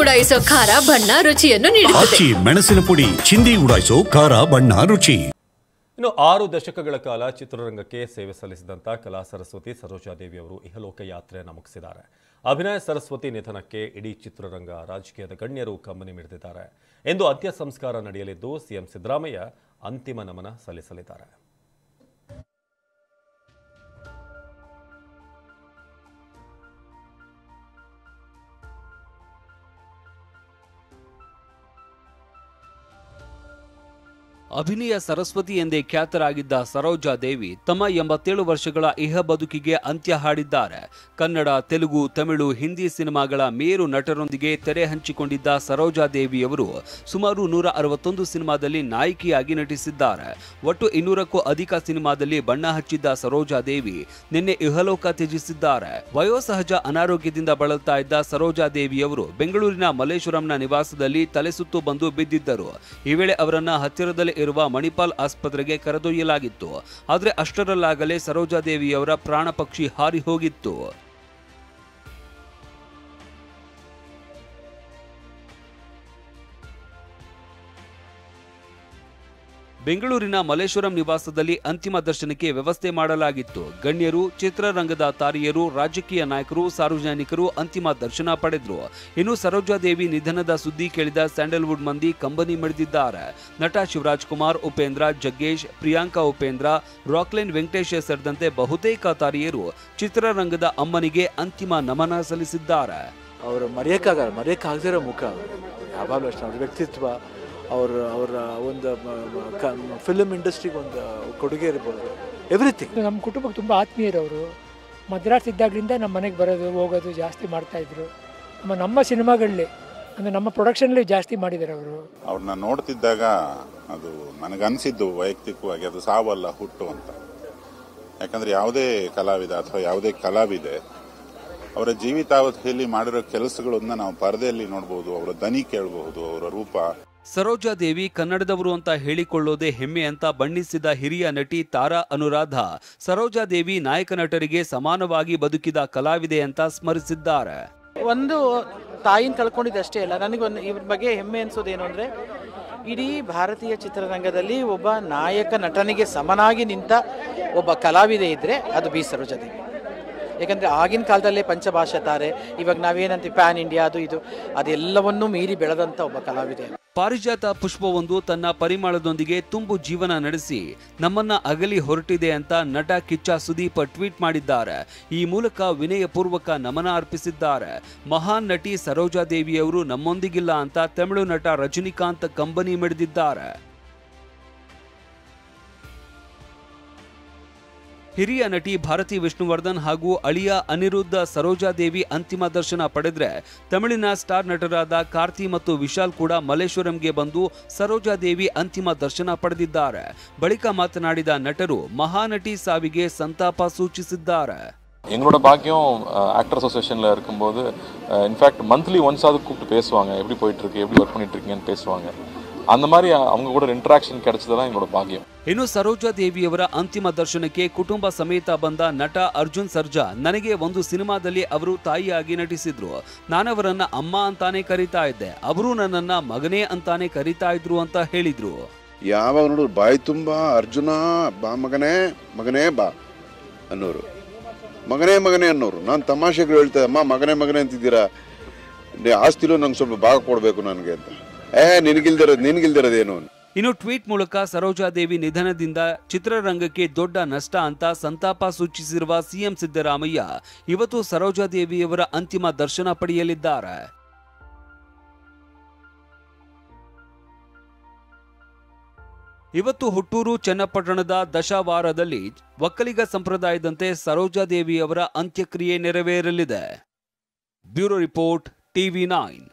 ಉಡಾಯಿಸೋ ಖಾರ ಬಣ್ಣ ರುಚಿಯನ್ನು ನೀಡುತ್ತದೆ. ಮೆಣಸಿನ ಪುಡಿ ಚಿಂದಿ ಉಡಾಯಿಸೋ ಖಾರ ಬಣ್ಣ ರುಚಿ. ಇನ್ನು 6 ದಶಕಗಳ ಕಾಲ ಚಿತ್ರರಂಗಕ್ಕೆ ಸೇವೆ ಸಲ್ಲಿಸಿದಂತ ಕಲಾ ಸರಸ್ವತಿ ಸರೋಜಾದೇವಿ ಅವರು ಇಹಲೋಕ ಯಾತ್ರೆಯನ್ನು ಮುಗಿಸಿದ್ದಾರೆ. ಅಭಿನಯ ಸರಸ್ವತಿ ನಿಧನಕ್ಕೆ ಇಡೀ ಚಿತ್ರರಂಗ, ರಾಜಕೀಯದ ಗಣ್ಯರು ಕಂಬನಿ ಮಿಡಿದಿದ್ದಾರೆ. ಇಂದು ಅಂತ್ಯ ಸಂಸ್ಕಾರ ನಡೆಯಲಿದ್ದು ಸಿಎಂ ಸಿದ್ದರಾಮಯ್ಯ ಅಂತಿಮ ನಮನ ಸಲ್ಲಿಸಲಿದ್ದಾರೆ. ಅಭಿನಯ ಸರಸ್ವತಿ ಎಂದೇ ಖ್ಯಾತರಾಗಿದ್ದ ಸರೋಜಾದೇವಿ ತಮ್ಮ 87 ವರ್ಷಗಳ ಇಹ ಬದುಕಿಗೆ ಅಂತ್ಯ ಹಾಡಿದ್ದಾರೆ. ಕನ್ನಡ, ತೆಲುಗು, ತಮಿಳು, ಹಿಂದಿ ಸಿನಿಮಾಗಳ ಮೇರು ನಟರೊಂದಿಗೆ ತೆರೆ ಹಂಚಿಕೊಂಡಿದ್ದ ಸರೋಜಾದೇವಿಯವರು ಸುಮಾರು 161 ಸಿನಿಮಾದಲ್ಲಿ ನಾಯಕಿಯಾಗಿ ನಟಿಸಿದ್ದಾರೆ. ಒಟ್ಟು 200ಕ್ಕೂ ಅಧಿಕ ಸಿನಿಮಾದಲ್ಲಿ ಬಣ್ಣ ಹಚ್ಚಿದ್ದ ಸರೋಜಾದೇವಿ ನಿನ್ನೆ ಇಹಲೋಕ ತ್ಯಜಿಸಿದ್ದಾರೆ. ವಯೋಸಹಜ ಅನಾರೋಗ್ಯದಿಂದ ಬಳಲ್ತಾ ಇದ್ದ ಸರೋಜಾದೇವಿಯವರು ಬೆಂಗಳೂರಿನ ಮಲ್ಲೇಶ್ವರಂನ ನಿವಾಸದಲ್ಲಿ ತಲೆಸುತ್ತು ಬಂದು ಬಿದ್ದಿದ್ದರು. ಈ ವೇಳೆ ಅವರನ್ನ ಹತ್ತಿರದಲ್ಲಿ ಇರುವ ಮಣಿಪಾಲ್ ಆಸ್ಪತ್ರೆಗೆ ಕರೆದೊಯ್ಯಲಾಗಿತ್ತು. ಆದರೆ ಅಷ್ಟರಲ್ಲಾಗಲೇ ಸರೋಜಾದೇವಿಯವರ ಪ್ರಾಣ ಪಕ್ಷಿ ಹಾರಿ ಹೋಗಿತ್ತು. ಬೆಂಗಳೂರಿನ ಮಲ್ಲೇಶ್ವರಂ ನಿವಾಸದಲ್ಲಿ ಅಂತಿಮ ದರ್ಶನಕ್ಕೆ ವ್ಯವಸ್ಥೆ ಮಾಡಲಾಗಿತ್ತು. ಗಣ್ಯರು, ಚಿತ್ರರಂಗದ ತಾರೆಯರು, ರಾಜಕೀಯ ನಾಯಕರು, ಸಾರ್ವಜನಿಕರು ಅಂತಿಮ ದರ್ಶನ ಪಡೆದರು. ಇನ್ನು ಸರೋಜಾದೇವಿ ನಿಧನದ ಸುದ್ದಿ ಕೇಳಿದ ಸ್ಯಾಂಡಲ್ವುಡ್ ಮಂದಿ ಕಂಬನಿ ಮಿಡಿದಿದ್ದಾರೆ. ನಟ ಶಿವರಾಜ್ ಕುಮಾರ್, ಉಪೇಂದ್ರ, ಜಗ್ಗೇಶ್, ಪ್ರಿಯಾಂಕಾ ಉಪೇಂದ್ರ, ರಾಕ್ಲೈನ್ ವೆಂಕಟೇಶ್ ಸೇರಿದಂತೆ ಬಹುತೇಕ ತಾರೆಯರು ಚಿತ್ರರಂಗದ ಅಮ್ಮನಿಗೆ ಅಂತಿಮ ನಮನ ಸಲ್ಲಿಸಿದ್ದಾರೆ. ಅವರು ಮರೆಯಕ್ಕಾಗದಿರೋ ಮುಖ, ಯಾವಾಗಲೂ ಅಷ್ಟೇ ಅವ್ರ ವ್ಯಕ್ತಿತ್ವ, ಅವರ ಒಂದು ಫಿಲ್ಮ್ ಇಂಡಸ್ಟ್ರಿಗೆ ಒಂದು ಕೊಡುಗೆ ಇರ್ಬೋದು, ಎವ್ರಿಥಿಂಗ್. ನಮ್ಮ ಕುಟುಂಬಕ್ಕೆ ತುಂಬ ಆತ್ಮೀಯರವರು. ಮದ್ರಾಸ್ ಇದ್ದಾಗಲಿಂದ ನಮ್ಮ ಮನೆಗೆ ಬರೋದು ಹೋಗೋದು ಜಾಸ್ತಿ ಮಾಡ್ತಾಯಿದ್ರು. ನಮ್ಮ ಸಿನಿಮಾಗಳಲ್ಲಿ ಅಂದರೆ ನಮ್ಮ ಪ್ರೊಡಕ್ಷನ್ಲಿ ಜಾಸ್ತಿ ಮಾಡಿದ್ದಾರೆ ಅವರು. ಅವ್ರನ್ನ ನೋಡ್ತಿದ್ದಾಗ ಅದು ನನಗನ್ಸಿದ್ದು ವೈಯಕ್ತಿಕವಾಗಿ ಅದು ಸಾವಲ್ಲ, ಹುಟ್ಟು ಅಂತ. ಯಾಕಂದರೆ ಯಾವುದೇ ಕಲಾವಿದ ಅಥವಾ ಯಾವುದೇ ಕಲಾವಿದೆ ಅವರ ಜೀವಿತಾವಧಿಯಲ್ಲಿ ಮಾಡಿರೋ ಕೆಲಸಗಳನ್ನ ನಾವು ಪರದೆಯಲ್ಲಿ ನೋಡ್ಬೋದು, ಅವರ ದನಿ ಕೇಳಬಹುದು, ಅವರ ರೂಪ. ಸರೋಜಾದೇವಿ ಕನ್ನಡದವರು ಅಂತ ಹೇಳಿಕೊಳ್ಳೋದೇ ಹೆಮ್ಮೆ ಅಂತ ಬಣ್ಣಿಸಿದ ಹಿರಿಯ ನಟಿ ತಾರಾ ಅನುರಾಧ ಸರೋಜಾದೇವಿ ನಾಯಕ ನಟರಿಗೆ ಸಮಾನವಾಗಿ ಬದುಕಿದ ಕಲಾವಿದೆ ಅಂತ ಸ್ಮರಿಸಿದ್ದಾರೆ. ಒಂದು ತಾಯಿನ ಕಳ್ಕೊಂಡಿದ್ದಷ್ಟೇ ಅಲ್ಲ, ನನಗೊಂದು ಇವ್ರ ಬಗ್ಗೆ ಹೆಮ್ಮೆ ಅನ್ಸೋದೇನು ಅಂದರೆ ಇಡೀ ಭಾರತೀಯ ಚಿತ್ರರಂಗದಲ್ಲಿ ಒಬ್ಬ ನಾಯಕ ನಟನಿಗೆ ಸಮನಾಗಿ ನಿಂತ ಒಬ್ಬ ಕಲಾವಿದೆ ಇದ್ದರೆ ಅದು ಬಿ ಸರೋಜಾದೇವಿ. ಯಾಕಂದರೆ ಆಗಿನ ಕಾಲದಲ್ಲೇ ಪಂಚಭಾಷಾ ತಾರೆ, ಇವಾಗ ನಾವೇನಂತೀವಿ ಪ್ಯಾನ್ ಇಂಡಿಯಾ, ಅದು ಇದು ಅದೆಲ್ಲವನ್ನೂ ಮೀರಿ ಬೆಳೆದಂಥ ಒಬ್ಬ ಕಲಾವಿದೆ. ಪಾರಿಜಾತ ಪುಷ್ಪವೊಂದು ತನ್ನ ಪರಿಮಳದೊಂದಿಗೆ ತುಂಬು ಜೀವನ ನಡೆಸಿ ನಮ್ಮನ್ನ ಅಗಲಿ ಹೊರಟಿದೆ ಅಂತ ನಟ ಕಿಚ್ಚ ಸುದೀಪ್ ಟ್ವೀಟ್ ಮಾಡಿದ್ದಾರೆ. ಈ ಮೂಲಕ ವಿನಯಪೂರ್ವಕ ನಮನ ಅರ್ಪಿಸಿದ್ದಾರೆ. ಮಹಾನ್ ನಟಿ ಸರೋಜಾದೇವಿಯವರು ನಮ್ಮೊಂದಿಗಿಲ್ಲ ಅಂತ ತಮಿಳು ನಟ ರಜನಿಕಾಂತ್ ಕಂಬನಿ ಮಿಡಿದಿದ್ದಾರೆ. ಹಿರಿಯ ನಟಿ ಭಾರತಿ ವಿಷ್ಣುವರ್ಧನ್ ಹಾಗೂ ಅಳಿಯ ಅನಿರುದ್ಧ ಸರೋಜಾದೇವಿ ಅಂತಿಮ ದರ್ಶನ ಪಡೆದ್ರೆ ತಮಿಳಿನ ಸ್ಟಾರ್ ನಟರಾದ ಕಾರ್ತಿ ಮತ್ತು ವಿಶಾಲ್ ಕೂಡ ಮಲ್ಲೇಶ್ವರಂಗೆ ಬಂದು ಸರೋಜಾದೇವಿ ಅಂತಿಮ ದರ್ಶನ ಪಡೆದಿದ್ದಾರೆ. ಬಳಿಕ ಮಾತನಾಡಿದ ನಟರು மகாநಟಿ ಸಾವಿಗೆ ಸಂತಾಪ ಸೂಚಿಸಿದ್ದಾರೆ. எங்களோட பாக்கியம் ஆக்டர் அசோசியேஷனில் இருக்கும்போது இன்ஃபேக்ட் மந்த்லி ஒன்ஸாவது கூப்பிட்டு பேசுவாங்க, எப்படி போயிட்டு இருக்கு, எப்படி ஒர்க் பண்ணிட்டு இருக்கீங்கன்னு பேசுவாங்க. அந்த மாதிரி அவங்க கூட ಇಂಟರಾಕ್ಷನ್ கிடைச்சதெல்லாம் எங்களோட பாக்கியம். ಇನ್ನು ಸರೋಜಾದೇವಿಯವರ ಅಂತಿಮ ದರ್ಶನಕ್ಕೆ ಕುಟುಂಬ ಸಮೇತ ಬಂದ ನಟ ಅರ್ಜುನ್ ಸರ್ಜಾ ನನಗೆ ಒಂದು ಸಿನಿಮಾದಲ್ಲಿ ಅವರು ತಾಯಿಯಾಗಿ ನಟಿಸಿದ್ರು. ನಾನವರನ್ನ ಅಮ್ಮ ಅಂತಾನೆ ಕರೀತಾ ಇದ್ದೆ, ಅವರು ನನ್ನನ್ನ ಮಗನೇ ಅಂತಾನೆ ಕರೀತಾ ಇದ್ರು ಅಂತ ಹೇಳಿದ್ರು. ಯಾವಾಗ ನೋಡಿದ್ರು ಬಾಯಿ ತುಂಬಾ ಅರ್ಜುನ ಬಾ ಮಗನೇ ಮಗನೇ ಬಾ ಅನ್ನೋರು, ಮಗನೇ ಮಗನೇ ಅನ್ನೋರು. ನಾನು ತಮಾಷೆಗಳು ಹೇಳ್ತಾ ಅಮ್ಮ ಮಗನೇ ಮಗನೇ ಅಂತಿದ್ದೀರಾ, ಆಸ್ತಿಲೂ ನಂಗೆ ಸ್ವಲ್ಪ ಭಾಗ ಕೊಡಬೇಕು ನನಗೆ ಅಂತ. ನಿನಗಿಲ್ದಿರೋದೇನು. ಇನ್ನು ಟ್ವೀಟ್ ಮೂಲಕ ಸರೋಜಾದೇವಿ ನಿಧನದಿಂದ ಚಿತ್ರರಂಗಕ್ಕೆ ದೊಡ್ಡ ನಷ್ಟ ಅಂತ ಸಂತಾಪ ಸೂಚಿಸಿರುವ ಸಿಎಂ ಸಿದ್ದರಾಮಯ್ಯ ಇವತ್ತು ಸರೋಜಾದೇವಿಯವರ ಅಂತಿಮ ದರ್ಶನ ಪಡೆಯಲಿದ್ದಾರೆ. ಇವತ್ತು ಹುಟ್ಟೂರು ಚನ್ನಪಟ್ಟಣದ ದಶವಾರದಲ್ಲಿ ಒಕ್ಕಲಿಗ ಸಂಪ್ರದಾಯದಂತೆ ಸರೋಜಾದೇವಿಯವರ ಅಂತ್ಯಕ್ರಿಯೆ ನೆರವೇರಲಿದೆ. Bureau report, TV9.